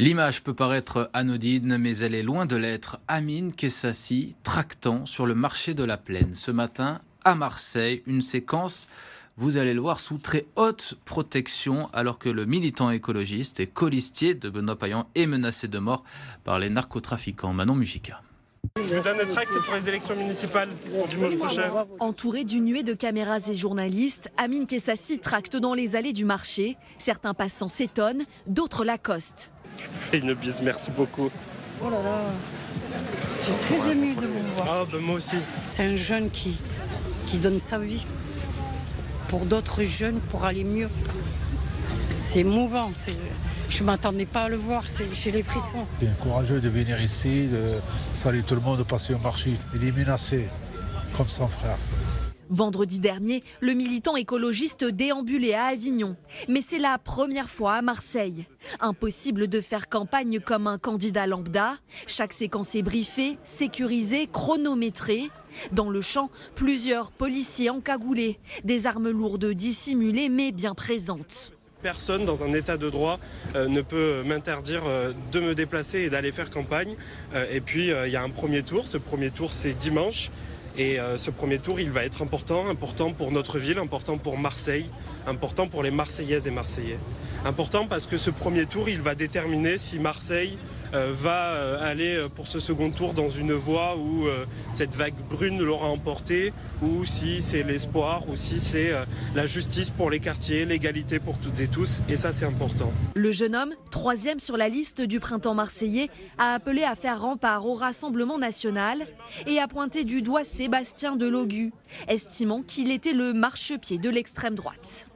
L'image peut paraître anodine, mais elle est loin de l'être. Amine Kessassi, tractant sur le marché de la Plaine. Ce matin, à Marseille, une séquence, vous allez le voir, sous très haute protection, alors que le militant écologiste et colistier de Benoît Payan est menacé de mort par les narcotrafiquants. Manon Musica. Je vous donne le tract pour les élections municipales pour dimanche prochain. Entouré d'une nuée de caméras et journalistes, Amine Kessassi tracte dans les allées du marché. Certains passants s'étonnent, d'autres l'accostent. Et une bise, merci beaucoup. Oh là là, je suis très émue de vous voir. Ah, ben moi aussi. C'est un jeune qui donne sa vie pour d'autres jeunes, pour aller mieux. C'est émouvant. Je ne m'attendais pas à le voir, j'ai les frissons. C'est courageux de venir ici, de saluer tout le monde, de passer au marché. Il est menacé, comme son frère. Vendredi dernier, le militant écologiste déambulait à Avignon. Mais c'est la première fois à Marseille. Impossible de faire campagne comme un candidat lambda. Chaque séquence est briefée, sécurisée, chronométrée. Dans le champ, plusieurs policiers encagoulés. Des armes lourdes dissimulées mais bien présentes. Personne dans un état de droit ne peut m'interdire de me déplacer et d'aller faire campagne. Et puis il y a un premier tour. Ce premier tour, c'est dimanche. Et ce premier tour, il va être important pour notre ville, important pour Marseille, important pour les Marseillaises et Marseillais. Important parce que ce premier tour, il va déterminer si Marseille va aller pour ce second tour dans une voie où cette vague brune l'aura emporté, ou si c'est l'espoir, ou si c'est la justice pour les quartiers, l'égalité pour toutes et tous, et ça c'est important. Le jeune homme, troisième sur la liste du printemps marseillais, a appelé à faire rempart au Rassemblement national et a pointé du doigt Sébastien Delogu, estimant qu'il était le marchepied de l'extrême droite.